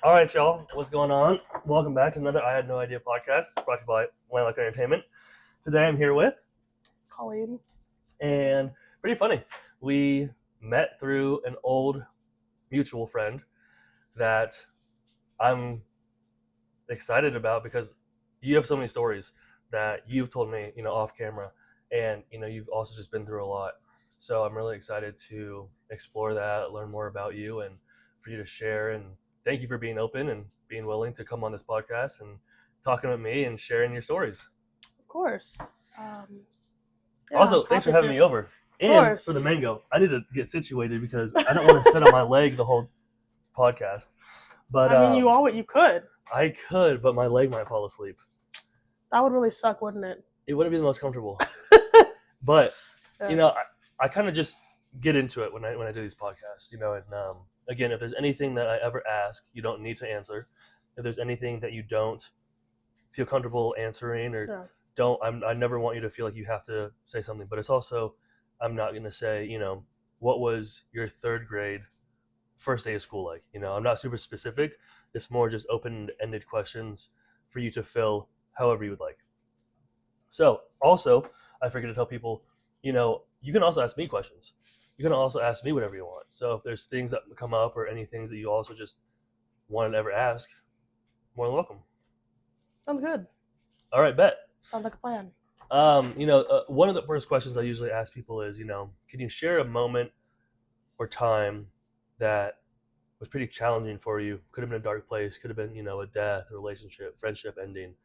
All right, y'all. What's going on? Welcome back to another I Had No Idea podcast brought to you by Landlocked Entertainment. Today I'm here with Colleen. and pretty funny. We met through an old mutual friend that I'm excited about because you have so many stories that you've told me, off camera, and you've also just been through a lot. So I'm really excited to explore that, learn more about you, and for you to share. And thank you for being open and being willing to come on this podcast and talking with me and sharing your stories. Of course. Also, thanks for having me over. And for the mango, I need to get situated because I don't want to sit on my leg the whole podcast. But I mean, you could. I could, but my leg might fall asleep. That would really suck, wouldn't it? It wouldn't be the most comfortable. But I kind of just get into it when I do these podcasts, and again, if there's anything that I ever ask, you don't need to answer. If there's anything that you don't feel comfortable answering or I never want you to feel like you have to say something. But it's also, I'm not going to say, what was your third grade first day of school like? I'm not super specific. It's more just open-ended questions for you to fill however you would like. So also, I forget to tell people, you can also ask me questions. You can also ask me whatever you want. So if there's things that come up or any things that you also just want to ever ask, more than welcome. Sounds good. All right, bet. Sounds like a plan. One of the first questions I usually ask people is, can you share a moment or time that was pretty challenging for you? Could have been a dark place, could have been, a death, a relationship, friendship ending,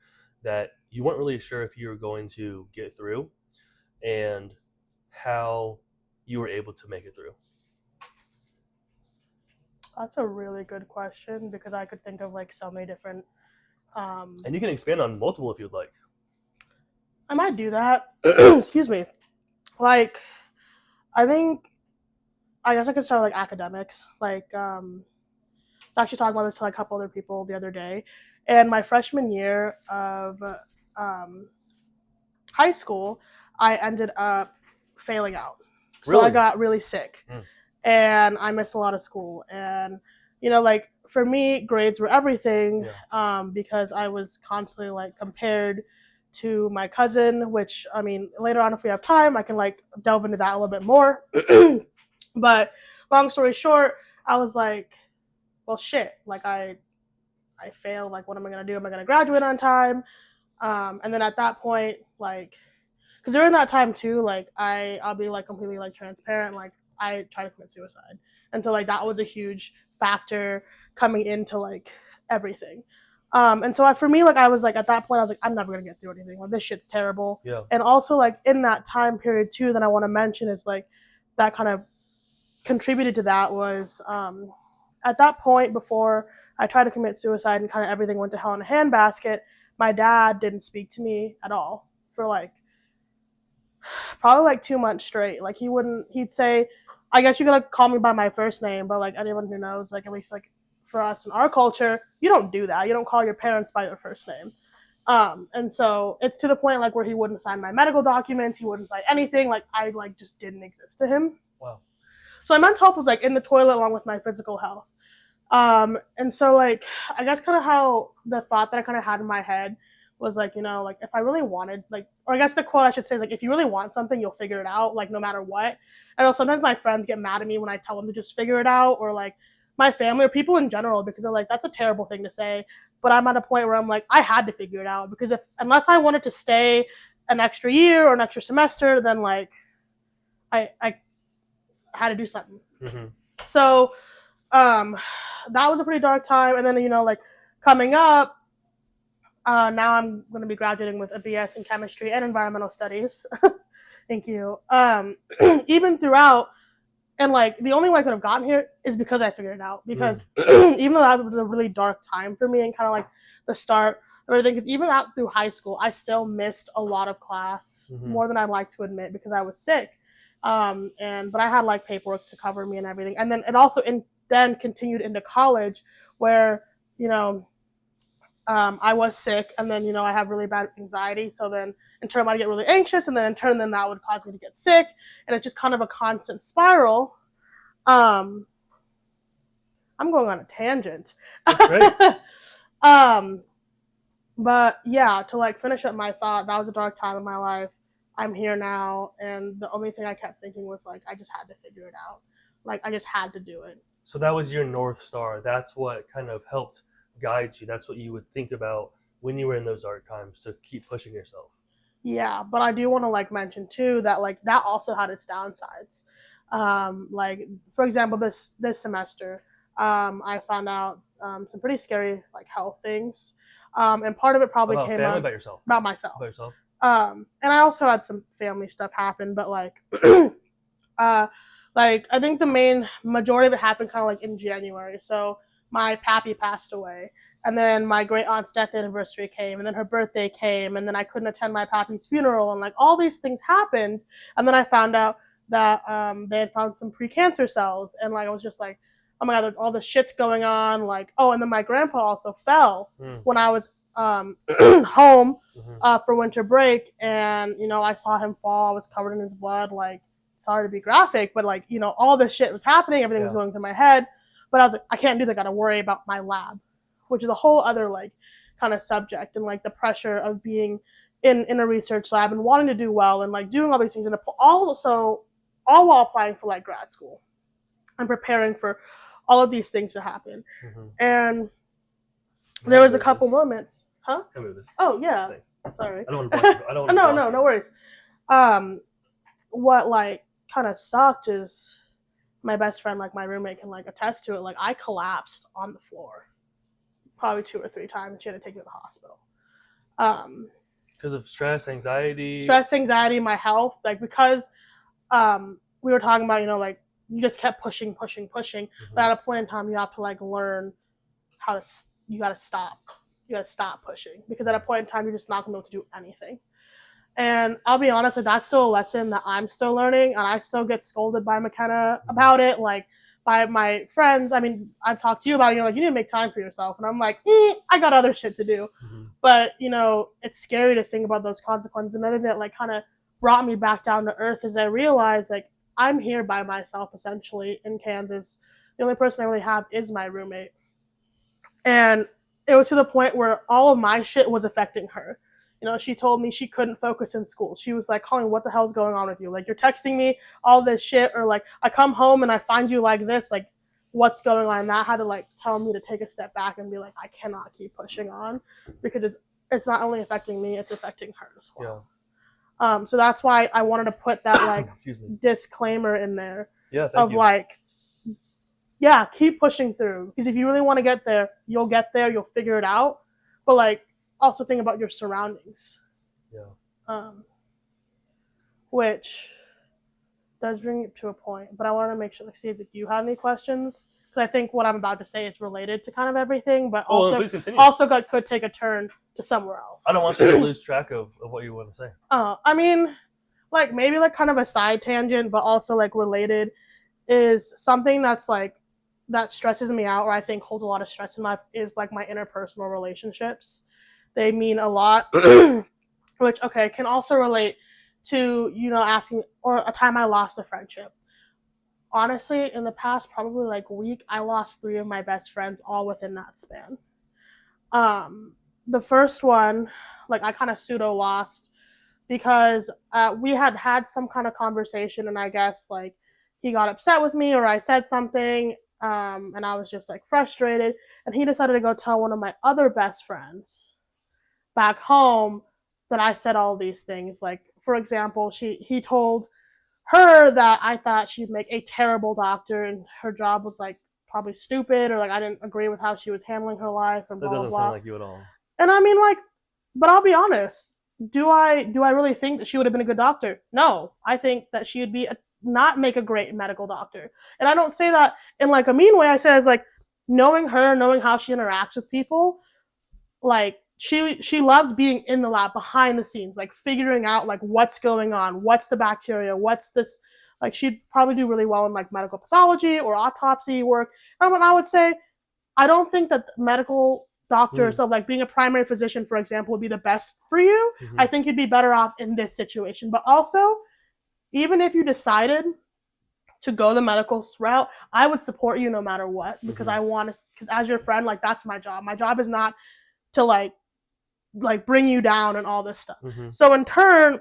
that you weren't really sure if you were going to get through, and how you were able to make it through. That's a really good question because I could think of like so many different. And you can expand on multiple if you'd like. I might do that. Excuse me. Like, I guess I could start like academics. Like, I was actually talking about this to like a couple other people the other day. And my freshman year of high school, I ended up failing out. So Really? I got really sick. And I missed a lot of school. And, like for me, grades were everything because I was constantly like compared to my cousin, which, I mean, later on if we have time, I can like delve into that a little bit more. But long story short, I was like, well, shit, like I failed. Like, what am I going to do? Am I going to graduate on time? And then at that point, like, because during that time too, like I'll be like completely like transparent, like I tried to commit suicide. And so like that was a huge factor coming into like everything. And so for me, like I was like at that point, I was like, I'm never gonna get through anything. Like this shit's terrible. Yeah. And also like in that time period too, that I want to mention is like that kind of contributed to that was at that point before I tried to commit suicide and kind of everything went to hell in a handbasket, my dad didn't speak to me at all for like probably like 2 months straight. Like he'd say, I guess you're gonna call me by my first name, but like anyone who knows, like at least like for us in our culture, you don't do that. You don't call your parents by your first name. And so it's to the point like where he wouldn't sign my medical documents, he wouldn't sign anything. Like I like just didn't exist to him. Wow. So my mental health was like in the toilet along with my physical health. And so like I guess kind of how the thought that I kind of had in my head was like, like if I really wanted, like, or I guess the quote I should say is like, if you really want something, you'll figure it out, like no matter what. I know sometimes my friends get mad at me when I tell them to just figure it out, or like my family or people in general, because they're like, that's a terrible thing to say. But I'm at a point where I'm like, I had to figure it out because unless I wanted to stay an extra year or an extra semester, then like I had to do something. Mm-hmm. So that was a pretty dark time. And then, like coming up, now I'm going to be graduating with a BS in chemistry and environmental studies. Thank you. Even throughout, and like the only way I could have gotten here is because I figured it out. Because even though that was a really dark time for me and kind of like the start of everything, because even out through high school, I still missed a lot of class, more than I'd like to admit, because I was sick. But I had like paperwork to cover me and everything. And then it also then continued into college where, I was sick, and then, I have really bad anxiety. So then in turn, I get really anxious, and then in turn, then that would cause me to get sick. And it's just kind of a constant spiral. I'm going on a tangent. That's great. But yeah, to like finish up my thought, that was a dark time in my life. I'm here now, and the only thing I kept thinking was like, I just had to figure it out. Like, I just had to do it. So that was your North Star. That's what kind of helped guide you. That's what you would think about when you were in those dark times to keep pushing yourself. Yeah, but I do want to like mention too that like that also had its downsides. Like for example, this semester, I found out some pretty scary like health things, and part of it probably About came family, out about yourself. about myself. About yourself. And I also had some family stuff happen, but like, like I think the main majority of it happened kind of like in January. So my pappy passed away, and then my great aunt's death anniversary came, and then her birthday came, and then I couldn't attend my pappy's funeral, and like all these things happened, and then I found out that they had found some pre-cancer cells, and like I was just like, oh my god, all this shit's going on, like oh, and then my grandpa also fell when I was home for winter break, and you know I saw him fall. I was covered in his blood. Like, sorry to be graphic, but like you know all this shit was happening. Everything was going through my head, but I was like, I can't do that. I gotta worry about my lab, which is a whole other like kind of subject, and like the pressure of being in a research lab and wanting to do well and like doing all these things, and also all while applying for like grad school and preparing for all of these things to happen. And there was a couple moments. Huh? Can I move this? Oh yeah. Thanks. Sorry. I don't want to block you. I don't want to no worries. What like kind of sucked is my best friend, like my roommate, can like attest to it. Like I collapsed on the floor, probably 2 or 3 times. And she had to take me to the hospital. Because of stress, anxiety, my health. Like because we were talking about, you know, like you just kept pushing. But at a point in time, you have to like learn how to. You got to stop. You got to stop pushing, because at a point in time, you're just not going to be able to do anything. And I'll be honest, like, that's still a lesson that I'm still learning, and I still get scolded by McKenna about it, like by my friends. I mean, I've talked to you about it. You're like, you need to make time for yourself, and I'm like, I got other shit to do. But you know, it's scary to think about those consequences. Another thing that like kind of brought me back down to earth is I realized like I'm here by myself essentially in Kansas. The only person I really have is my roommate, and it was to the point where all of my shit was affecting her. You know, she told me she couldn't focus in school. She was like, Colleen, what the hell's going on with you? Like, you're texting me all this shit, or like, I come home and I find you like this. Like, what's going on? And that had to like tell me to take a step back and be like, I cannot keep pushing on, because it's not only affecting me, it's affecting her as well. Yeah. So that's why I wanted to put that like disclaimer in there of like, yeah, keep pushing through, because if you really want to get there, you'll get there, you'll figure it out. But like, also think about your surroundings. Yeah. Which does bring it to a point, but I want to make sure, like, see if you have any questions, because I think what I'm about to say is related to kind of everything, but could take a turn to somewhere else. I don't want you to lose track of what you want to say. I mean, like maybe like kind of a side tangent, but also like related, is something that's like that stresses me out, or I think holds a lot of stress in life, is like my interpersonal relationships. They mean a lot, which, okay, can also relate to, you know, asking, or a time I lost a friendship. Honestly, in the past probably like week, I lost 3 of my best friends all within that span. The first one, like I kind of pseudo lost because we had some kind of conversation, and I guess like he got upset with me, or I said something, and I was just like frustrated, and he decided to go tell one of my other best friends back home that I said all these things. Like, for example, he told her that I thought she'd make a terrible doctor, and her job was like probably stupid, or like I didn't agree with how she was handling her life, and blah, that doesn't blah, blah. Sound like you at all. And I mean, like, but I'll be honest. Do I really think that she would have been a good doctor? No. I think that she would be not make a great medical doctor. And I don't say that in like a mean way. I say as like knowing her, knowing how she interacts with people, like she loves being in the lab behind the scenes, like figuring out like what's going on, what's the bacteria, what's this, like she'd probably do really well in like medical pathology or autopsy work. And I would say I don't think that medical doctors, so like being a primary physician, for example, would be the best for you. I think you'd be better off in this situation. But also, even if you decided to go the medical route, I would support you no matter what, because I want to, because as your friend, like, that's my job. My job is not to like bring you down and all this stuff. So in turn,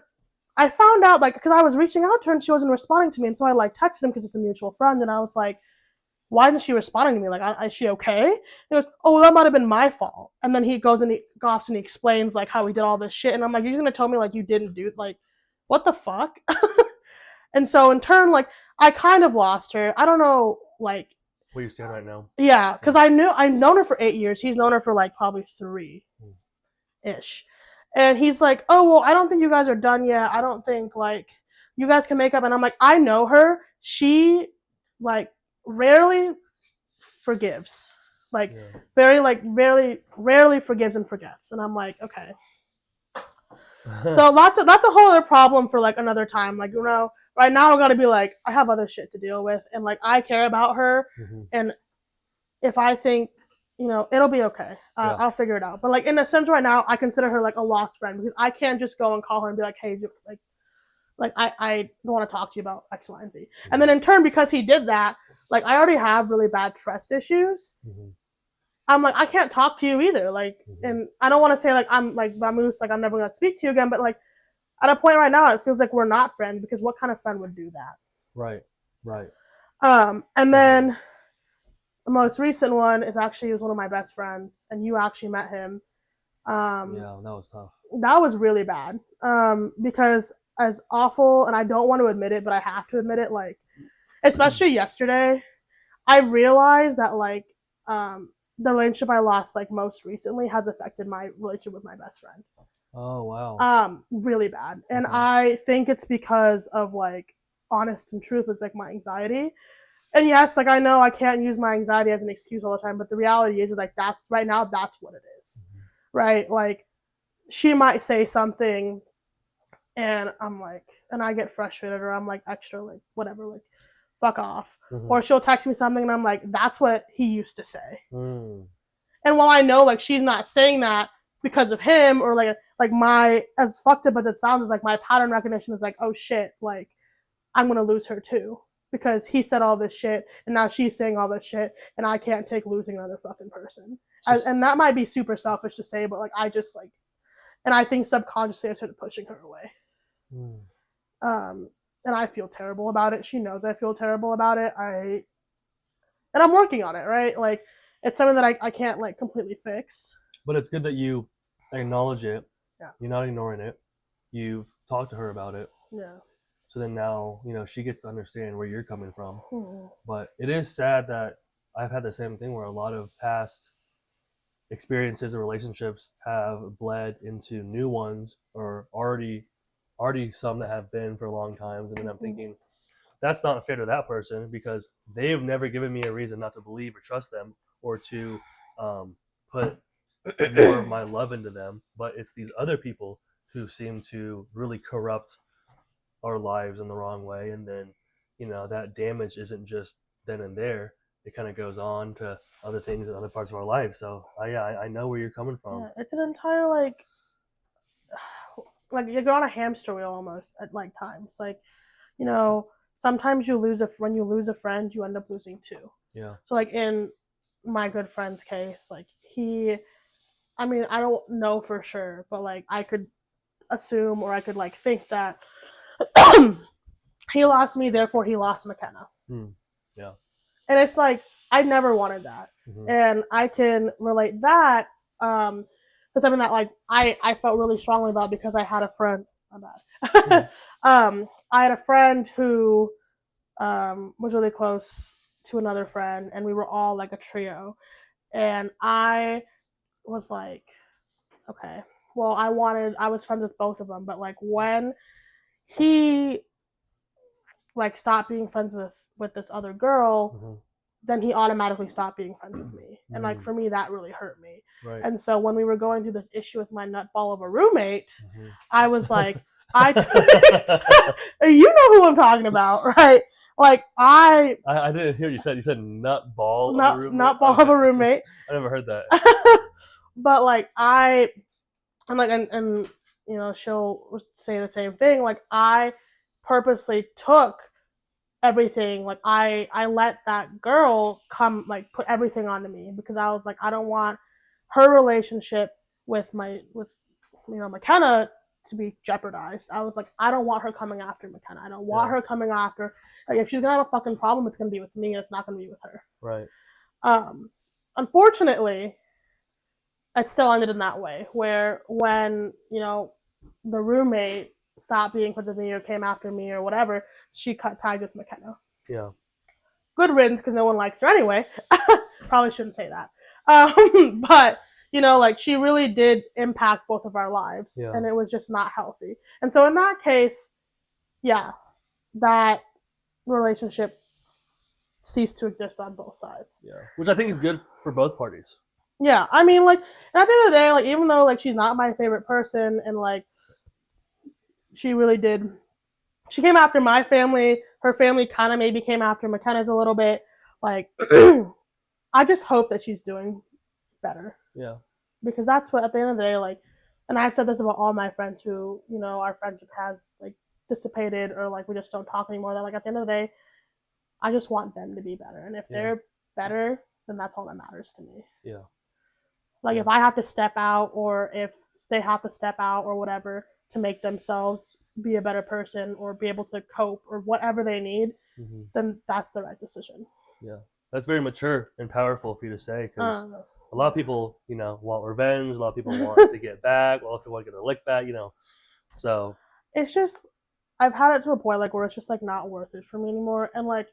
I found out, like, because I was reaching out to her and she wasn't responding to me, and so I like texted him because it's a mutual friend, and I was like, why isn't she responding to me? Like, is she okay? And he goes, oh, that might have been my fault. And then he goes and he goes and he explains like how he did all this shit, and I'm like, you're gonna tell me like you didn't do it? Like, what the fuck? And so in turn, like, I kind of lost her. I don't know, like, where you stand right now. Yeah, because I've known her for 8 years. He's known her for like probably 3-ish. And he's like, oh, well, I don't think you guys are done yet. I don't think like you guys can make up. And I'm like, I know her. She like rarely forgives. Like rarely forgives and forgets. And I'm like, okay. So that's a whole other problem for like another time. Like, you know, right now I gotta be like, I have other shit to deal with, and like I care about her, and if I think, you know, it'll be okay. I'll figure it out. But like in a sense, right now, I consider her like a lost friend, because I can't just go and call her and be like, hey, like I don't want to talk to you about X, Y, and Z. And then in turn, because he did that, like I already have really bad trust issues. I'm like, I can't talk to you either. Like, and I don't want to say like I'm like vamoose, like I'm never gonna speak to you again. But like at a point right now, it feels like we're not friends, because what kind of friend would do that? Right. And then the most recent one is actually, he was one of my best friends, and you actually met him. Yeah, that was tough. That was really bad. Because as awful, and I don't want to admit it, but I have to admit it, like, especially yesterday, I realized that like the relationship I lost like most recently has affected my relationship with my best friend. Oh wow. Really bad. And I think it's because of like, honest and truth, it's like my anxiety. And yes, like I know I can't use my anxiety as an excuse all the time, but the reality is like that's right now, that's what it is. Right? Like she might say something and I'm like, and I get frustrated, or I'm like extra like whatever, like fuck off. Or she'll text me something and I'm like, that's what he used to say. And while I know like she's not saying that because of him, or like my, as fucked up as it sounds, is like my pattern recognition is like, oh shit, like I'm gonna lose her too, because he said all this shit and now she's saying all this shit, and I can't take losing another fucking person. And that might be super selfish to say, but like I just like, and I think subconsciously I started pushing her away. And I feel terrible about it. She knows I feel terrible about it. And I'm working on it, right? Like it's something that I can't like completely fix. But it's good that you acknowledge it. Yeah. You're not ignoring it. You've talked to her about it. Yeah. So then now, you know, she gets to understand where you're coming from. But it is sad that I've had the same thing where a lot of past experiences or relationships have bled into new ones, or already some that have been for long times. And then I'm thinking, that's not fair to that person, because they've never given me a reason not to believe or trust them, or to put more of my love into them. But it's these other people who seem to really corrupt our lives in the wrong way. And then, you know, that damage isn't just then and there. It kind of goes on to other things in other parts of our life. So I know where you're coming from. Yeah, it's an entire like you're on a hamster wheel almost at like times. Like, you know, sometimes when you lose a friend, you end up losing two. Yeah. So like in my good friend's case, like I mean, I don't know for sure, but like I could assume, or I could like think that he lost me, therefore he lost McKenna. Yeah. And it's like, I never wanted that. And I can relate that to something that like I felt really strongly about, because I had a friend. I had a friend who was really close to another friend, and we were all like a trio. And I was like, okay, well, I was friends with both of them, but like when he like stopped being friends with this other girl, then he automatically stopped being friends with me. And like for me, that really hurt me. Right. And so when we were going through this issue with my nutball of a roommate, I was like, you know who I'm talking about, right? Like I didn't hear what you said. You said nutball nutball of a roommate. I never heard that. But like and you know, she'll say the same thing. Like I purposely took everything. Like I let that girl come like put everything onto me because I was like, I don't want her relationship with McKenna to be jeopardized. I was like, I don't want her coming after McKenna. I don't want her coming after. Like, if she's gonna have a fucking problem, it's gonna be with me. It's not gonna be with her. Right. Unfortunately, it still ended in that way. Where when the roommate stopped being friends with me or came after me or whatever, she cut ties with McKenna. Yeah. Good riddance because no one likes her anyway. Probably shouldn't say that. But like she really did impact both of our lives, and it was just not healthy. And so in that case, yeah, that relationship ceased to exist on both sides. Yeah, which I think is good for both parties. Yeah, I mean, like at the end of the day, like even though like she's not my favorite person, and like she really did, she came after my family. Her family kind of maybe came after McKenna's a little bit. Like, I just hope that she's doing better. Yeah. Because that's what, at the end of the day, like, and I've said this about all my friends who, our friendship has, like, dissipated or, like, we just don't talk anymore. That, like, at the end of the day, I just want them to be better. And if they're better, then that's all that matters to me. Yeah. Like, if I have to step out or if they have to step out or whatever to make themselves be a better person or be able to cope or whatever they need, then that's the right decision. Yeah. That's very mature and powerful for you to say, because a lot of people, want revenge. A lot of people want to get back. A lot of people want to get their lick back, So it's just, I've had it to a point like where it's just like not worth it for me anymore. And like,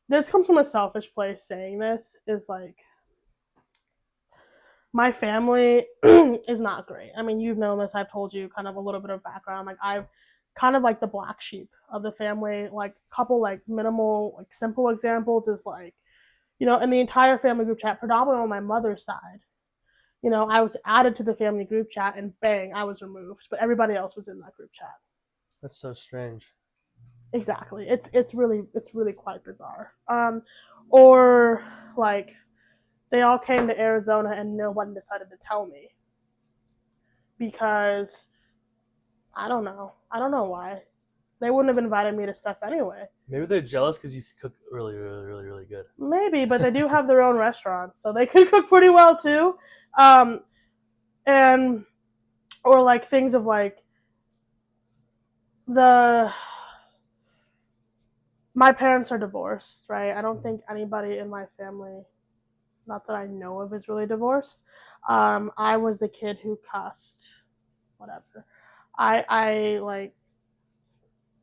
this comes from a selfish place saying this is like, my family is not great. I mean, you've known this. I've told you kind of a little bit of background. Like I've kind of like the black sheep of the family. Like a couple like minimal, like simple examples is like, in the entire family group chat, predominantly on my mother's side, I was added to the family group chat and bang, I was removed. But everybody else was in that group chat. That's so strange. Exactly. It's really quite bizarre. Or like they all came to Arizona and no one decided to tell me. Because I don't know why. They wouldn't have invited me to stuff anyway. Maybe they're jealous because you cook really, really, really, really good. Maybe, but they do have their own restaurants, so they could cook pretty well too. And or like things of like my parents are divorced, right? I don't think anybody in my family, not that I know of, is really divorced. I was the kid who cussed, whatever.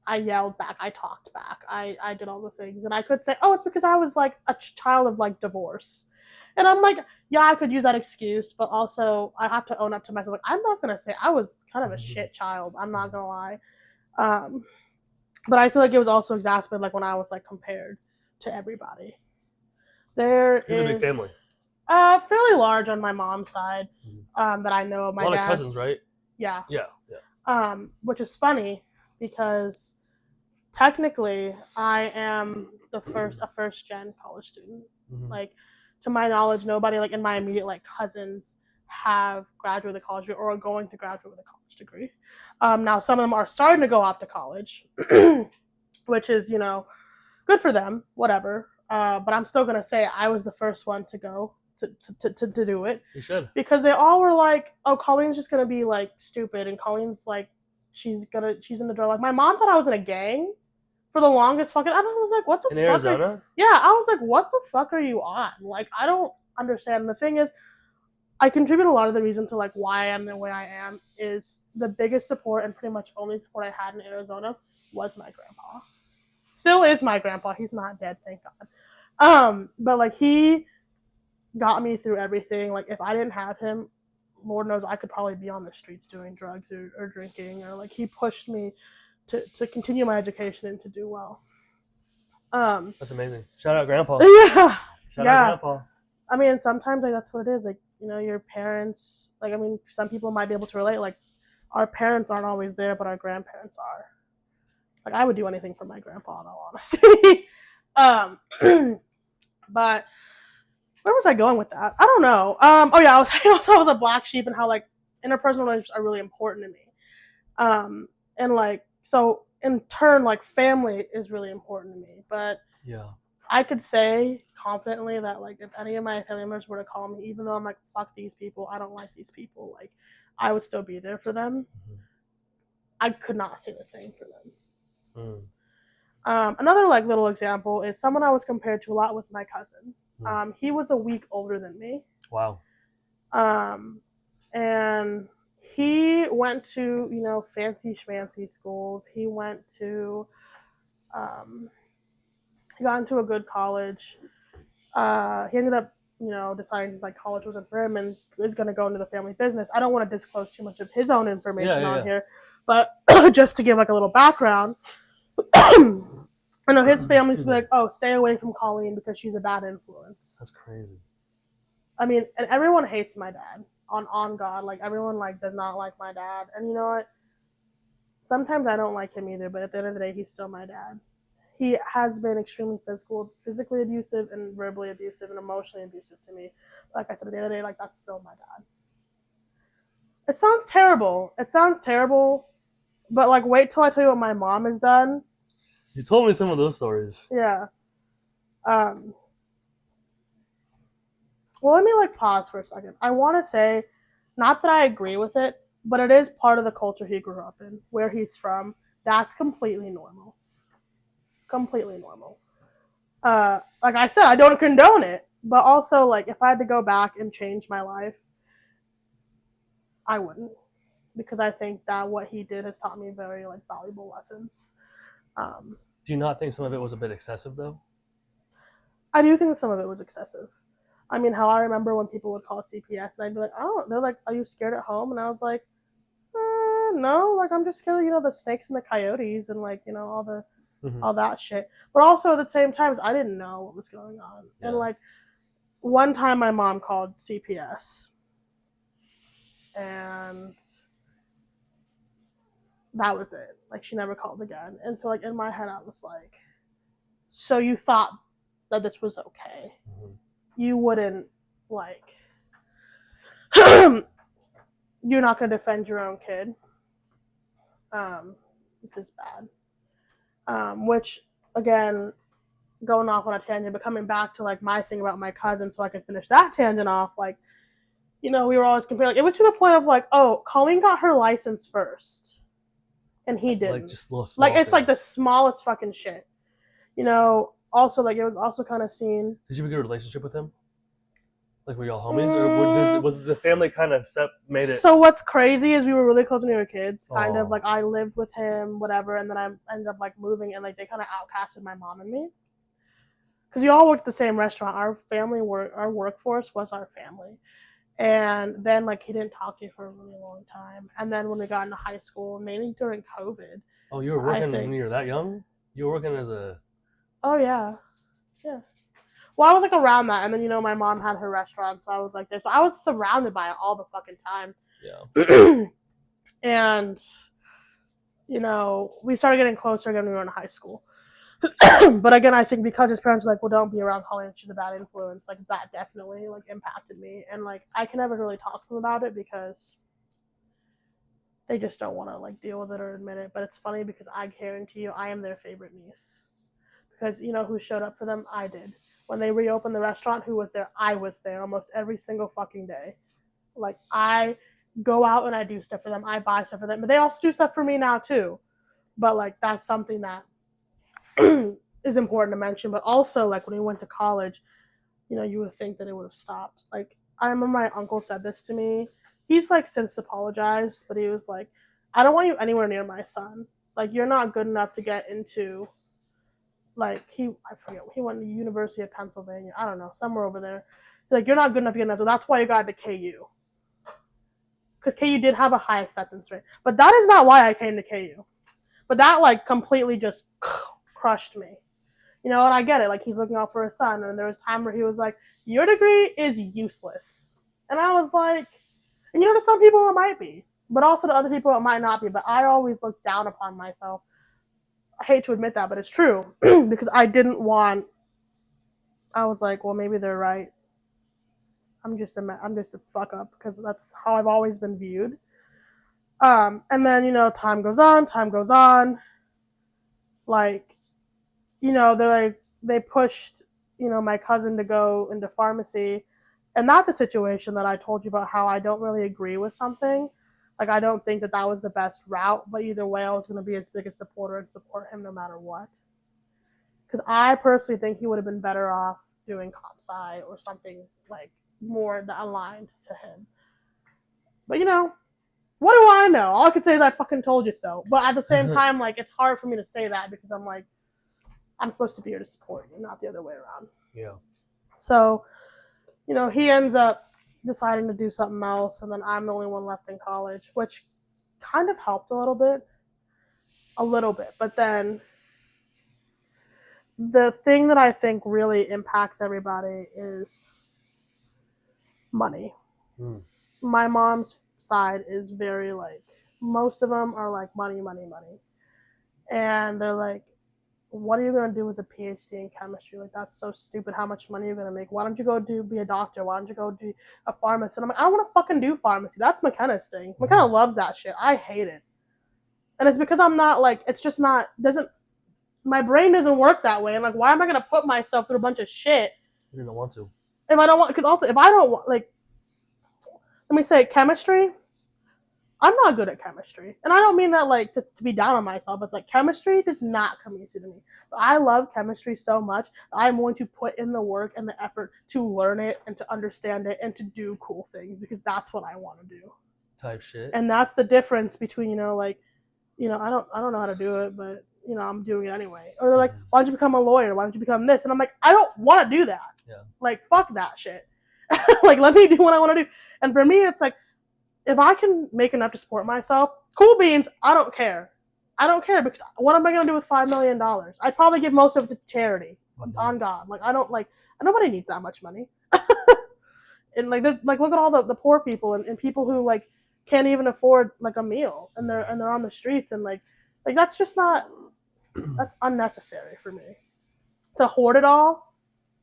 I yelled back, I talked back, I did all the things. And I could say, oh, it's because I was like a child of like divorce. And I'm like, yeah, I could use that excuse, but also I have to own up to myself. Like, I'm not going to say I was kind of a shit child. I'm not going to lie. But I feel like it was also exacerbated like when I was like compared to everybody. There is a big family. Fairly large on my mom's side that I know of. My a lot dad's, of cousins, right? Yeah. Yeah. Which is funny because technically I am a first gen college student. Like, to my knowledge, nobody like in my immediate like cousins have graduated college or are going to graduate with a college degree. Now some of them are starting to go off to college, which is good for them, whatever. But I'm still gonna say I was the first one to go to do it. You should, because they all were like, "Oh, Colleen's just gonna be like stupid," and Colleen's like, she's in the door. Like, my mom thought I was in a gang for the longest fucking. I was like, "What the fuck?" In Arizona? Yeah, I was like, "What the fuck are you on?" Like, I don't understand. And the thing is, I contribute a lot of the reason to like why I am the way I am is the biggest support and pretty much only support I had in Arizona was my grandpa. Still is my grandpa. He's not dead, thank God. But like he got me through everything. Like if I didn't have him, Lord knows I could probably be on the streets doing drugs or drinking, or like he pushed me to continue my education and to do well. That's amazing. Shout out Grandpa. Yeah. Shout out Grandpa. I mean, sometimes like that's what it is. Like, your parents, like, I mean, some people might be able to relate. Like, our parents aren't always there, but our grandparents are. Like, I would do anything for my grandpa, in all honesty. But where was I going with that? I don't know. Oh yeah, I was a black sheep and how like interpersonal relationships are really important to me. And like, so in turn, like, family is really important to me. But I could say confidently that, like, if any of my family members were to call me, even though I'm like, fuck these people, I don't like these people, like, I would still be there for them. I could not say the same for them. Another like little example is someone I was compared to a lot was my cousin. He was a week older than me. Wow. And he went to, you know, fancy schmancy schools. He went to, he got into a good college. He ended up, you know, deciding like college wasn't for him and is going to go into the family business. I don't want to disclose too much of his own information on here, but just to give like a little background, I know his family's like, oh, stay away from Colleen because she's a bad influence. That's crazy. I mean, and everyone hates my dad on God. Like, everyone like does not like my dad. And you know what? Sometimes I don't like him either, but at the end of the day, he's still my dad. He has been extremely physically abusive and verbally abusive and emotionally abusive to me. Like I said, at the end of the day, like, that's still my dad. It sounds terrible. But like, wait till I tell you what my mom has done. You told me some of those stories. Yeah. Well, let me like pause for a second. I want to say, not that I agree with it, but it is part of the culture he grew up in, where he's from. That's completely normal. Completely normal. Like I said, I don't condone it, but also like if I had to go back and change my life, I wouldn't, because I think that what he did has taught me very like valuable lessons. Do you not think some of it was a bit excessive though? I do think some of it was excessive. I mean, how I remember when people would call CPS and I'd be like, oh, they're like, are you scared at home? And I was like, no, like I'm just scared of, you know, the snakes and the coyotes and like, you know, all that shit. But also at the same time, I didn't know what was going on. Yeah. And like one time my mom called CPS and that was it. Like she never called again. And so like in my head, I was like, so you thought that this was okay. You wouldn't like, you're not going to defend your own kid, which is bad. Which, again, going off on a tangent, but coming back to like my thing about my cousin, so I could finish that tangent off. Like, you know, we were always comparing. Like, it was to the point of like, oh, Colleen got her license first, and he didn't. Like just little like it's things. like the smallest fucking shit. You know. Also, like it was also kind of seen. Did you have a good relationship with him? Like were y'all homies, or was the family kind of made it? So what's crazy is we were really close when we were kids. Kind of like I lived with him, whatever, and then I ended up like moving, and like they kind of outcasted my mom and me. Because we all worked at the same restaurant. Our workforce was our family. And then like he didn't talk to you for a really long time. And then when we got into high school, mainly during COVID. Oh, you were working when you were that young? You were working as a... Oh, yeah. Yeah. Well, I was like around that. And then, you know, my mom had her restaurant. So I was like there. So I was surrounded by it all the fucking time. Yeah. And, you know, we started getting closer again when we were in high school. But again, I think because his parents were like, well, don't be around Colleen, she's a bad influence, like that definitely like impacted me. And like I can never really talk to them about it because they just don't want to like deal with it or admit it. But it's funny because I guarantee you I am their favorite niece. Because you know who showed up for them? I did. When they reopened the restaurant, who was there? I was there almost every single fucking day. Like I go out and I do stuff for them. I buy stuff for them. But they also do stuff for me now too. But like that's something that is important to mention. But also like when we went to college, you know, you would think that it would have stopped. Like I remember my uncle said this to me. He's like since apologized, but he was like, I don't want you anywhere near my son. Like you're not good enough to get into like I forget, he went to the University of Pennsylvania. I don't know, somewhere over there. Like you're not good enough to get into, so that's why you got to KU. Because KU did have a high acceptance rate. But that is not why I came to KU. But that like completely just crushed me. You know, and I get it. Like he's looking out for his son. And there was a time where he was like, your degree is useless. And I was like, and you know, to some people it might be. But also to other people it might not be. But I always look down upon myself. I hate to admit that, but it's true. Because I was like, well, maybe they're right. I'm just a fuck up. Because that's how I've always been viewed. And then, you know, time goes on. like, they're like, they pushed, my cousin to go into pharmacy. And that's a situation that I told you about, how I don't really agree with something. Like, I don't think that was the best route, but either way, I was going to be his biggest supporter and support him no matter what. Because I personally think he would have been better off doing comp sci or something like more aligned to him. But what do I know? All I could say is I fucking told you so. But at the same time, like, it's hard for me to say that because I'm like, I'm supposed to be here to support you, not the other way around. Yeah. So, he ends up deciding to do something else, and then I'm the only one left in college, which kind of helped a little bit. But then the thing that I think really impacts everybody is money. My mom's side is very like, most of them are like money. And they're like, what are you going to do with a PhD in chemistry? Like, that's so stupid. How much money are you going to make? Why don't you go be a doctor? Why don't you go do a pharmacist? And I'm like, I don't want to fucking do pharmacy. That's McKenna's thing. McKenna loves that shit. I hate it. And it's because I'm not like, it's just not, my brain doesn't work that way. And like, why am I going to put myself through a bunch of shit? You don't want to. If I don't want, because also if I don't want, like, let me say chemistry, I'm not good at chemistry. And I don't mean that like to be down on myself, but it's like chemistry does not come easy to me. But I love chemistry so much that I'm going to put in the work and the effort to learn it and to understand it and to do cool things because that's what I want to do. Type shit. And that's the difference between, I don't know how to do it, but I'm doing it anyway. Or they're like, why don't you become a lawyer? Why don't you become this? And I'm like, I don't want to do that. Yeah. Like, fuck that shit. Like, let me do what I want to do. And for me, it's like, if I can make enough to support myself, cool beans, I don't care. Because what am I going to do with $5 million? I'd probably give most of it to charity. On God. Like, nobody needs that much money. And like look at all the poor people and people who like can't even afford like a meal and they're on the streets and like that's just not, that's unnecessary for me. To hoard it all,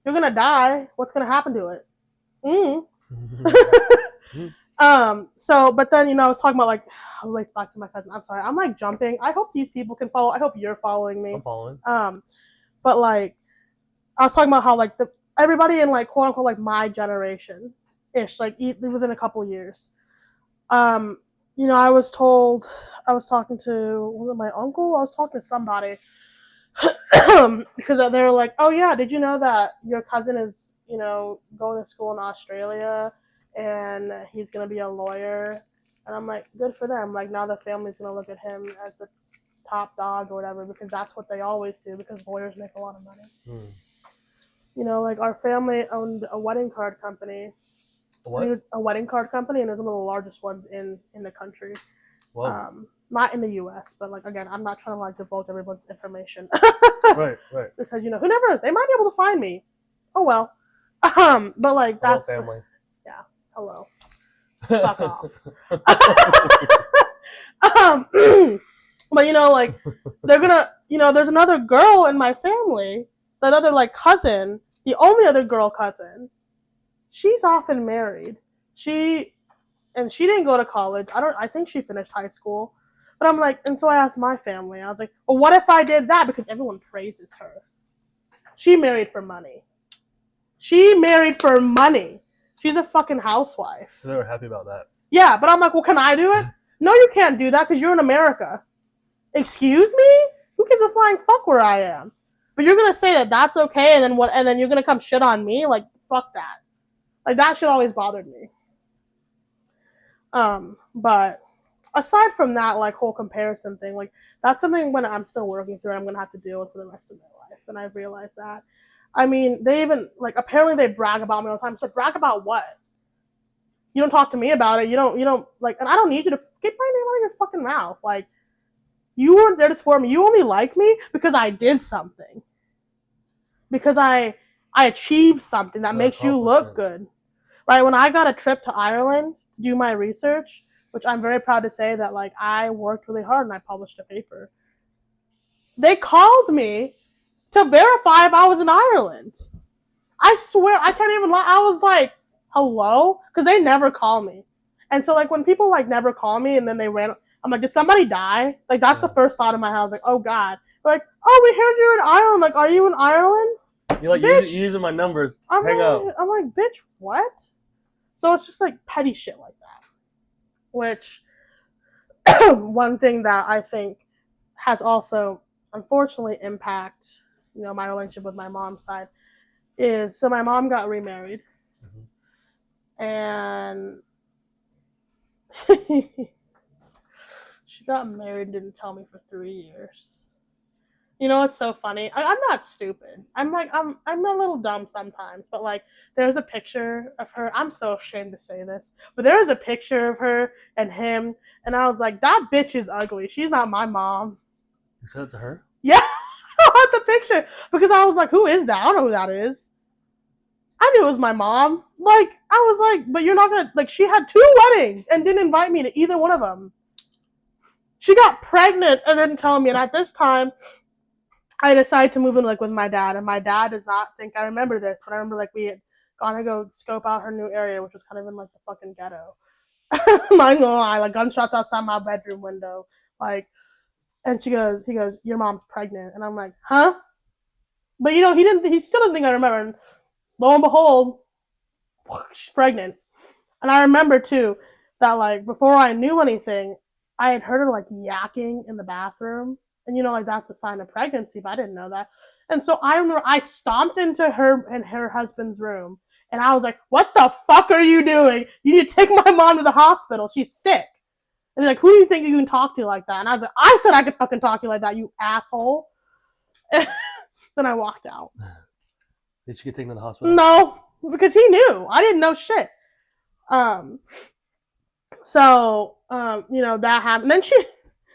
you're going to die. What's going to happen to it? So, but then, I was talking about like back to my cousin. I'm sorry. I'm like jumping. I hope these people can follow. I hope you're following me. I'm following. But like, I was talking about how like everybody in like quote unquote like my generation ish, like within a couple years. I was talking to, was it my uncle? I was talking to somebody because they were like, oh yeah, did you know that your cousin is, going to school in Australia and he's going to be a lawyer? And I'm like, good for them. Like, now the family's going to look at him as the top dog or whatever, because that's what they always do, because lawyers make a lot of money. Like our family owned a wedding card company. What? A wedding card company, and it was one of the largest ones in the country. Whoa. Not in the U.S., but like again, I'm not trying to like divulge everyone's information. Right. Because they might be able to find me. Oh well. But like that's family. Yeah. Hello. Fuck off. But like they're gonna, there's another girl in my family, another like cousin, the only other girl cousin. She's often married. She didn't go to college. I think she finished high school. But I'm like, and so I asked my family, I was like, well, what if I did that? Because everyone praises her. She married for money. She's a fucking housewife. So they were happy about that. Yeah, but I'm like, well, can I do it? No, you can't do that because you're in America. Excuse me? Who gives a flying fuck where I am? But you're going to say that that's okay, and then what? And then you're going to come shit on me? Like, fuck that. Like, that shit always bothered me. But aside from that, like, whole comparison thing, like, that's something when I'm still working through, I'm going to have to deal with for the rest of my life. And I've realized that. I mean, they even, like, apparently they brag about me all the time. It's like, brag about what? You don't talk to me about it. You don't, like, and I don't need you to get my name out of your fucking mouth. Like, you weren't there to support me. You only like me because I did something. Because I achieved something that makes you look good. Right? When I got a trip to Ireland to do my research, which I'm very proud to say that, like, I worked really hard and I published a paper. They called me to verify if I was in Ireland. I swear, I can't even lie. I was like, hello? Because they never call me. And so, like, when people, like, never call me and then they ran, I'm like, did somebody die? Like, that's the first thought in my head. I was like, oh, God. Like, oh, we heard you're in Ireland. Like, are you in Ireland? You're like, you're using my numbers. Hang up. I'm like, bitch, what? So it's just like petty shit like that. Which, one thing that I think has also, unfortunately, impact, my relationship with my mom's side is, so my mom got remarried. Mm-hmm. And she got married and didn't tell me for 3 years. It's so funny. I'm not stupid. I'm a little dumb sometimes, but like, there's a picture of her. I'm so ashamed to say this, but there was a picture of her and him, and I was like, that bitch is ugly. She's not my mom. You said it to her? Yeah, I want the picture because I was like, who is that? I don't know who that is. I knew it was my mom. Like, I was like, but you're not gonna, like, she had 2 weddings and didn't invite me to either one of them. She got pregnant and didn't tell me, and at this time, I decided to move in like with my dad, and my dad does not think I remember this, but I remember like we had gone to go scope out her new area, which was kind of in like the fucking ghetto. I'm not gonna lie, like gunshots outside my bedroom window, like, and he goes, your mom's pregnant, and I'm like, huh? But he still didn't think I remember, and lo and behold, she's pregnant. And I remember too that like before I knew anything, I had heard her like yakking in the bathroom. And like that's a sign of pregnancy, but I didn't know that. And so I remember I stomped into her and her husband's room, and I was like, what the fuck are you doing? You need to take my mom to the hospital. She's sick. And he's like, who do you think you can talk to like that? And I was like, I said I could fucking talk to you like that, you asshole. Then I walked out. Did she get taken to the hospital? No, because he knew. I didn't know shit. So, that happened. Then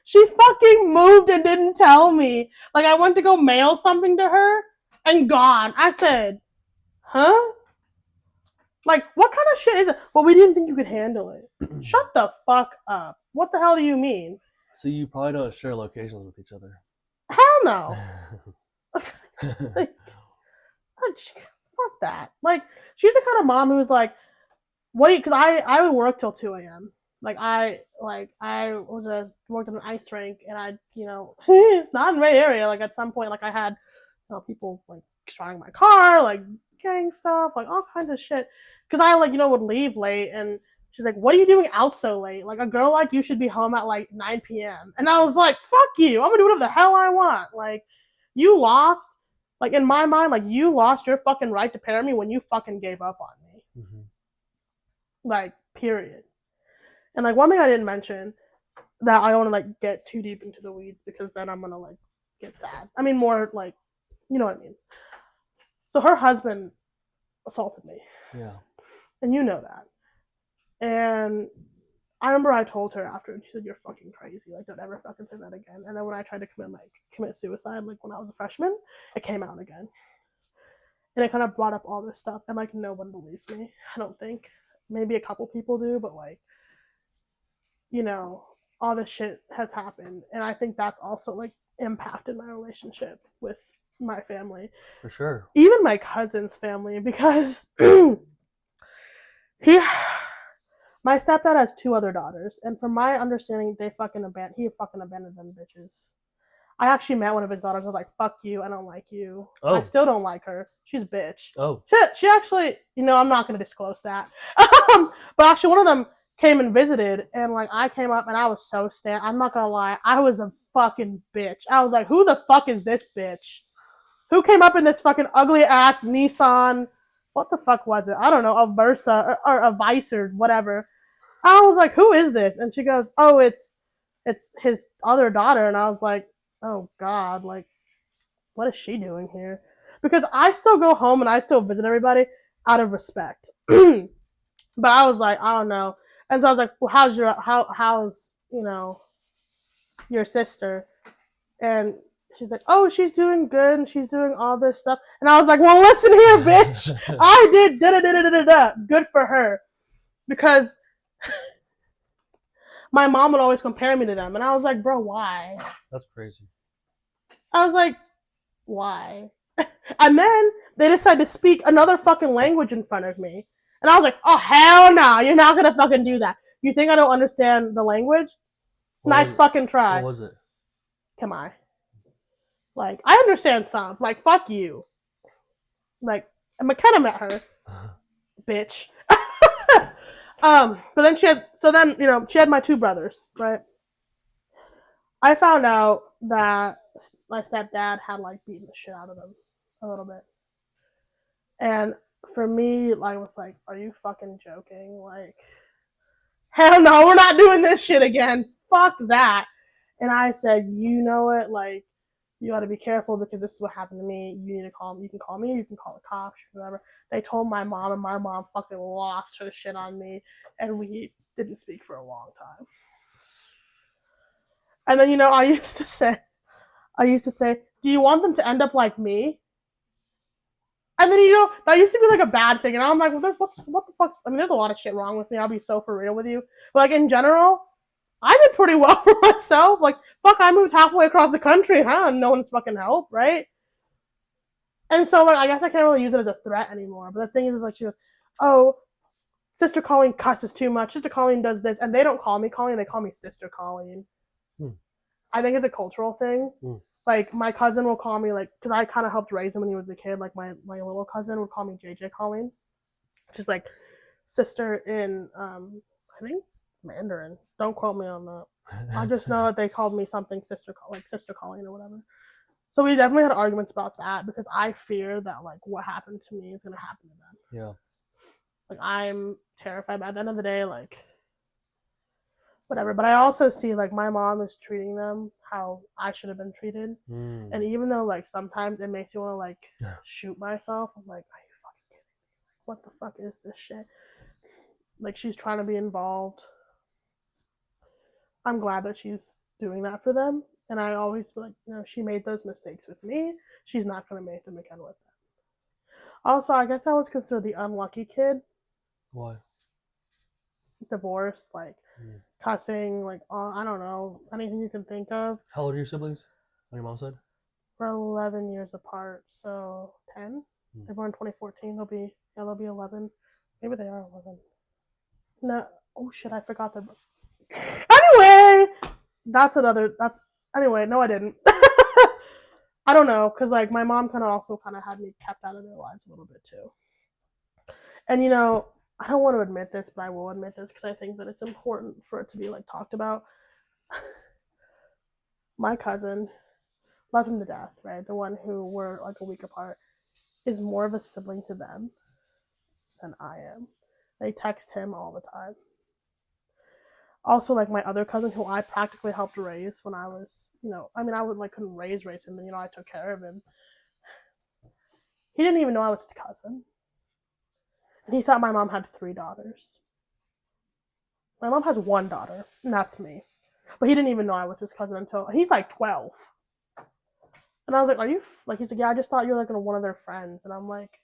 she fucking moved and didn't tell me. Like, I went to go mail something to her and gone. I said, huh? Like, what kind of shit is it? Well, we didn't think you could handle it. Shut the fuck up. What the hell do you mean? So you probably don't share locations with each other. Hell no. Like, fuck that. Like, she's the kind of mom who's like, because I would work till 2 a.m. Like, I worked in an ice rink, and I, not in my area. Like, at some point, like, I had, people, like, destroying my car, like, gang stuff, like, all kinds of shit. Because I, like, would leave late, and she's like, what are you doing out so late? Like, a girl like you should be home at, like, 9 p.m. And I was like, fuck you. I'm gonna do whatever the hell I want. Like, you lost, like, in my mind, like, you lost your fucking right to parent me when you fucking gave up on me. Mm-hmm. Like, period. And, like, one thing I didn't mention that I don't want to, like, get too deep into the weeds because then I'm going to, like, get sad. I mean, more, like, you know what I mean. So her husband assaulted me. Yeah. And you know that. And I remember I told her after, and she said, you're fucking crazy. Like, don't ever fucking say that again. And then when I tried to commit suicide, like, when I was a freshman, it came out again. And it kind of brought up all this stuff. And, like, no one believes me, I don't think. Maybe a couple people do, but, like, all this shit has happened. And I think that's also, like, impacted my relationship with my family. For sure. Even my cousin's family, because my stepdad has 2 other daughters. And from my understanding, he fucking abandoned them bitches. I actually met one of his daughters. I was like, fuck you. I don't like you. Oh. I still don't like her. She's a bitch. Oh. She actually, I'm not going to disclose that. But actually, one of them came and visited, and like I came up and I was so I'm not gonna lie, I was a fucking bitch. I was like, who the fuck is this bitch? Who came up in this fucking ugly ass Nissan? What the fuck was it? I don't know, a Versa or a Vice or whatever. I was like, who is this? And she goes, oh, it's his other daughter. And I was like, oh God, like, what is she doing here? Because I still go home and I still visit everybody out of respect. But I was like, I don't know. And so I was like, well, how's your sister? And she's like, oh, she's doing good, and she's doing all this stuff. And I was like, well, listen here, bitch. I did da-da-da-da-da-da. Good for her. Because my mom would always compare me to them. And I was like, bro, why? That's crazy. I was like, why? And then they decided to speak another fucking language in front of me. And I was like, oh, hell no, you're not going to fucking do that. You think I don't understand the language? Nice fucking try. What was it? Come on. Like, I understand some. Like, fuck you. Like, McKenna met her. Bitch. But then she had my two brothers, right? I found out that my stepdad had, like, beaten the shit out of them a little bit. And for me, I was like, are you fucking joking? Like, hell no, we're not doing this shit again. Fuck that. And I said, you know what? Like, you got to be careful because this is what happened to me. You need to call me. You can call me. You can call the cops, whatever. They told my mom, and my mom fucking lost her shit on me, and we didn't speak for a long time. And then, I used to say, do you want them to end up like me? And then, that used to be like a bad thing. And I'm like, well, what the fuck? I mean, there's a lot of shit wrong with me. I'll be so for real with you. But, like, in general, I did pretty well for myself. Like, fuck, I moved halfway across the country, huh? No one's fucking help, right? And so, like, I guess I can't really use it as a threat anymore. But the thing is, like, she goes, oh, Sister Colleen cusses too much. Sister Colleen does this. And they don't call me Colleen. They call me Sister Colleen. I think it's a cultural thing. Like, my cousin will call me, like, because I kind of helped raise him when he was a kid. Like, my little cousin would call me JJ Colleen. Which is, like, sister in, I think, Mandarin. Don't quote me on that. I just know that they called me something Sister Colleen or whatever. So we definitely had arguments about that because I fear that, like, what happened to me is going to happen to them. Yeah. Like, I'm terrified. By the end of the day, like, whatever. But I also see, like, my mom is treating them how I should have been treated. And even though, like, sometimes it makes you want to, like, shoot myself, I'm like, are you fucking kidding me? What the fuck is this shit? Like, she's trying to be involved. I'm glad that she's doing that for them. And I always feel like, she made those mistakes with me. She's not going to make them again with them. Also, I guess I was considered the unlucky kid. Why? Divorce, like, cussing, like, I don't know, anything you can think of. How old are your siblings on your mom's side? We're 11 years apart, so 10. They were in 2014. They'll be 11. Maybe they are 11. No, oh shit, I forgot their. Anyway, anyway, no, I didn't. I don't know, because, like, my mom kind of had me kept out of their lives a little bit too. And, I don't want to admit this, but I will admit this because I think that it's important for it to be, like, talked about. My cousin, love him to death, right? The one who were, like, a week apart, is more of a sibling to them than I am. They text him all the time. Also, like, my other cousin, who I practically helped raise when I was, I couldn't raise him, and, I took care of him. He didn't even know I was his cousin. And he thought my mom had 3 daughters. My mom has 1 daughter, and that's me. But he didn't even know I was his cousin until he's like 12. And I was like, are you, like, he's like, yeah, I just thought you were, like, one of their friends. And I'm like,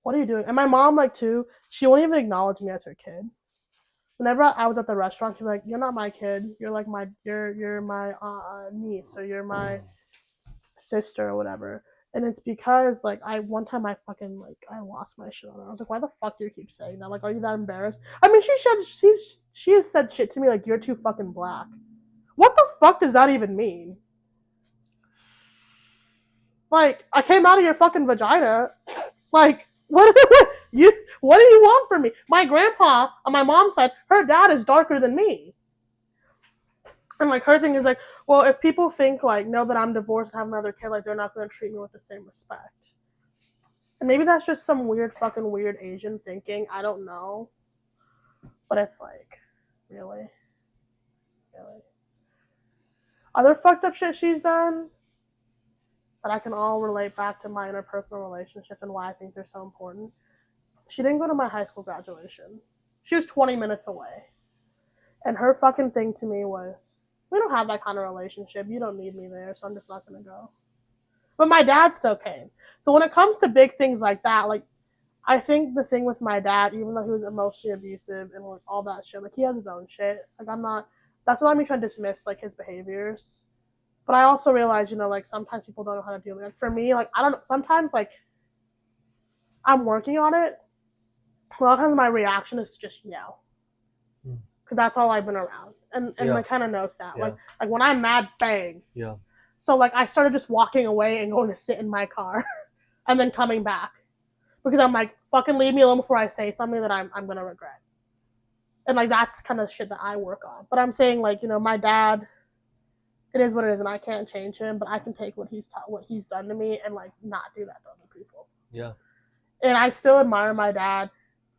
what are you doing? And my mom, like, too, she won't even acknowledge me as her kid. Whenever I was at the restaurant, she'd be like, you're not my kid. You're, like, you're my niece, or you're my sister or whatever. And it's because, like, one time I lost my shit on her. I was like, why the fuck do you keep saying that? Like, are you that embarrassed? I mean, she has said shit to me like, you're too fucking black. What the fuck does that even mean? Like, I came out of your fucking vagina. Like, what do you want from me? My grandpa on my mom's side, her dad is darker than me. And, like, her thing is, like, well, if people think, like, know that I'm divorced and have another kid, like, they're not going to treat me with the same respect. And maybe that's just some weird Asian thinking. I don't know. But it's like, really? Really? Other fucked up shit she's done that I can all relate back to my interpersonal relationship and why I think they're so important. She didn't go to my high school graduation. She was 20 minutes away. And her fucking thing to me was, we don't have that kind of relationship. You don't need me there, so I'm just not going to go. But my dad still came. So when it comes to big things like that, like, I think the thing with my dad, even though he was emotionally abusive and, like, all that shit, like, he has his own shit. Like, that's not me trying to dismiss, like, his behaviors. But I also realize, like, sometimes people don't know how to deal with it. Like, for me, like, I don't know, sometimes, like, I'm working on it. A lot of times my reaction is to just yell. Because that's all I've been around. And McKenna knows that. Yeah. Like when I'm mad, bang. Yeah. So like I started just walking away and going to sit in my car and then coming back. Because I'm like, fucking leave me alone before I say something that I'm gonna regret. And like that's kind of shit that I work on. But I'm saying like, my dad, it is what it is, and I can't change him, but I can take what he's done to me and like not do that to other people. Yeah. And I still admire my dad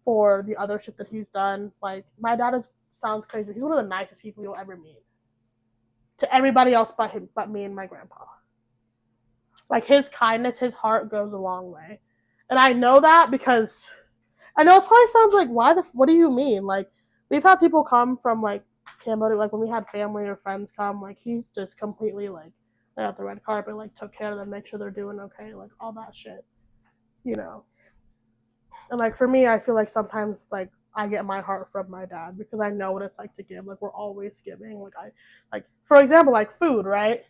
for the other shit that he's done. Like my dad sounds crazy. He's one of the nicest people you'll ever meet. To everybody else but me and my grandpa. Like his kindness, his heart goes a long way. And I know that because I know it probably sounds like, what do you mean? Like we've had people come from like Cambodia, like when we had family or friends come, like he's just completely like at the red carpet, like took care of them, make sure they're doing okay, like all that shit. And like for me, I feel like sometimes like I get my heart from my dad because I know what it's like to give. Like we're always giving. Like for example, like food, right?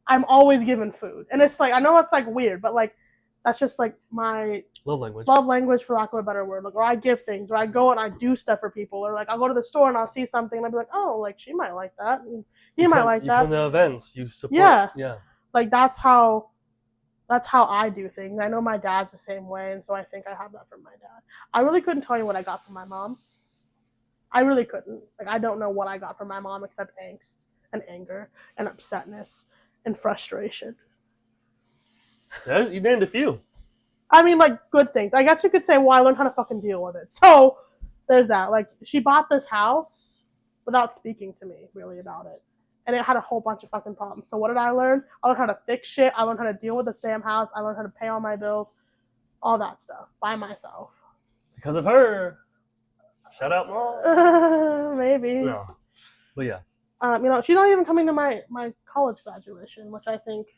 I'm always giving food. And it's like I know it's like weird, but like that's just like my love language for lack of a better word. Like or I give things, or I go and I do stuff for people, or like I'll go to the store and I'll see something and I'll be like, oh, like she might like that, and he might like that. You come to events, you support. Yeah. Like that's how I do things. I know my dad's the same way, and so I think I have that from my dad. I really couldn't tell you what I got from my mom. I really couldn't. Like I don't know what I got from my mom except angst and anger and upsetness and frustration. Yeah, you named a few. I mean, like, good things. I guess you could say, well, I learned how to fucking deal with it. So, there's that. Like, she bought this house without speaking to me, really, about it. And it had a whole bunch of fucking problems. So, what did I learn? I learned how to fix shit. I learned how to deal with this damn house. I learned how to pay all my bills. All that stuff. By myself. Because of her. Shout out, Mom. Maybe. No. But yeah. She's not even coming to my college graduation, which I think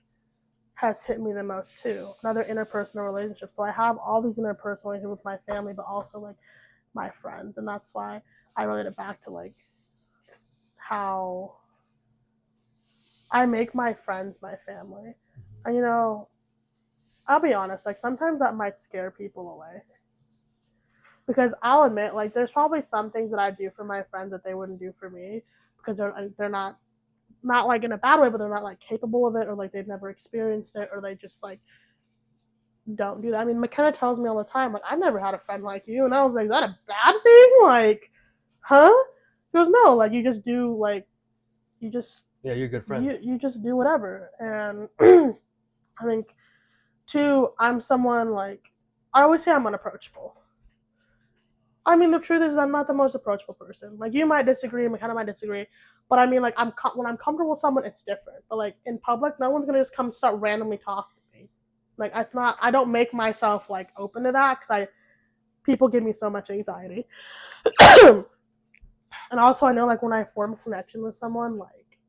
has hit me the most too. Another interpersonal relationship. So I have all these interpersonal relationships with my family, but also like my friends, and that's why I relate it back to like how I make my friends my family. And I'll be honest, like sometimes that might scare people away. Because I'll admit, like there's probably some things that I do for my friends that they wouldn't do for me because they're not like in a bad way, but they're not like capable of it, or like they've never experienced it, or they just like don't do that. I mean, McKenna tells me all the time, like, I've never had a friend like you, and I was like, is that a bad thing? Like, huh? She goes, no, like you just do, like you just you're a good friend. You just do whatever. And I think too, I'm someone like I always say I'm unapproachable. I mean, the truth is I'm not the most approachable person. Like, you might disagree, McKenna might disagree, but I mean, like, when I'm comfortable with someone, it's different. But, like, in public, no one's going to just come start randomly talking to me. Like, I don't make myself, like, open to that because people give me so much anxiety. And also, I know, like, when I form a connection with someone, like,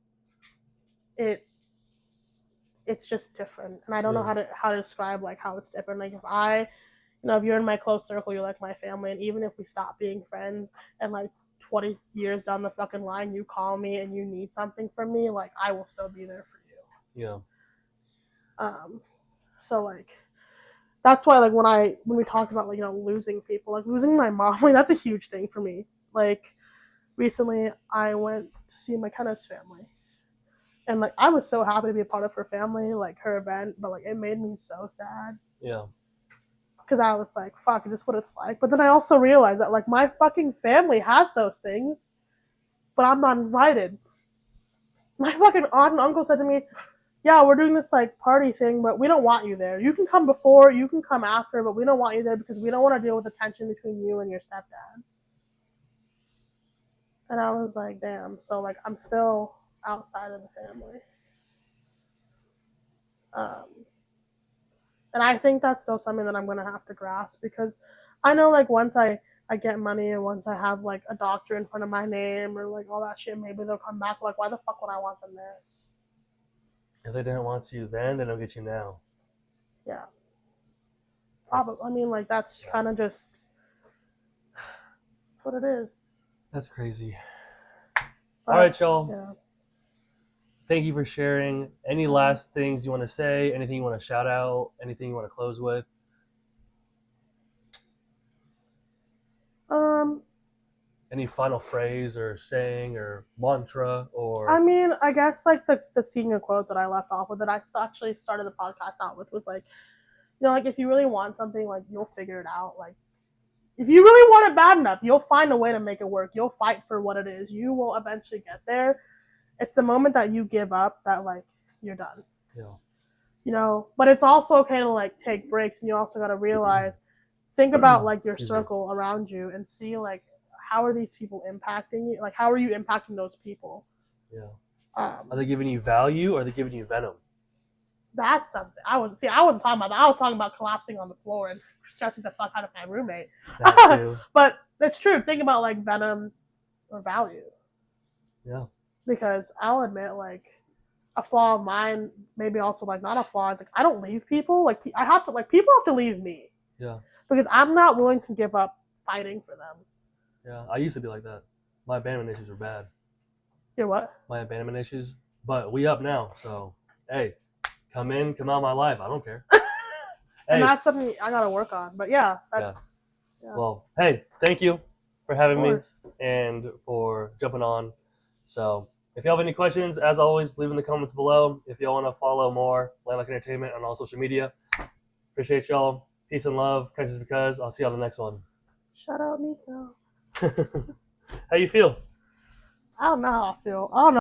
it's just different. And I don't know how to describe, like, how it's different. Like, if you're in my close circle, you're like my family. And even if we stop being friends and like 20 years down the fucking line, you call me and you need something from me, like I will still be there for you. Yeah. So like, that's why like when we talked about like, losing people, like losing my mom, like that's a huge thing for me. Like recently I went to see McKenna's family. And like, I was so happy to be a part of her family, like her event, but like it made me so sad. Yeah. Because I was like, fuck, is this what it's like? But then I also realized that, like, my fucking family has those things, but I'm not invited. My fucking aunt and uncle said to me, yeah, we're doing this, like, party thing, but we don't want you there. You can come before, you can come after, but we don't want you there because we don't want to deal with the tension between you and your stepdad. And I was like, damn. So, like, I'm still outside of the family. And I think that's still something that I'm going to have to grasp because I know, like, once I get money and once I have, like, a doctor in front of my name or, like, all that shit, maybe they'll come back. Like, why the fuck would I want them there? If they didn't want you then, they'll get you now. Yeah. Probably. I mean, like, that's kind of just what it is. That's crazy. All right, y'all. Yeah. Thank you for sharing. Any last things you want to say? Anything you want to shout out? Anything you want to close with? Any final phrase or saying or mantra or? I mean, I guess like the senior quote that I left off with that I actually started the podcast out with was like, like if you really want something, like you'll figure it out. Like if you really want it bad enough, you'll find a way to make it work. You'll fight for what it is. You will eventually get there. It's the moment that you give up that like you're done. Yeah. But it's also okay to like take breaks, and you also got to realize, think about like your circle around you and see like how are these people impacting you? Like how are you impacting those people? Yeah. Are they giving you value or are they giving you venom? That's something I wasn't talking about that. I was talking about collapsing on the floor and stressing the fuck out of my roommate. That too. But it's true. Think about like venom or value. Yeah. Because I'll admit, like, a flaw of mine, maybe also like not a flaw, is like I don't leave people. Like I have to, like people have to leave me. Yeah. Because I'm not willing to give up fighting for them. Yeah, I used to be like that. My abandonment issues were bad. Your what? My abandonment issues, but we up now. So hey, come out of my life. I don't care. And that's something I gotta work on. But yeah, that's. Yeah. Well, hey, thank you for having me and for jumping on. So if you have any questions, as always, leave in the comments below. If y'all want to follow more Landlocked Entertainment on all social media, appreciate y'all. Peace and love. Catch us because I'll see you on the next one. Shout out Nico. How you feel? I don't know how I feel. I don't know.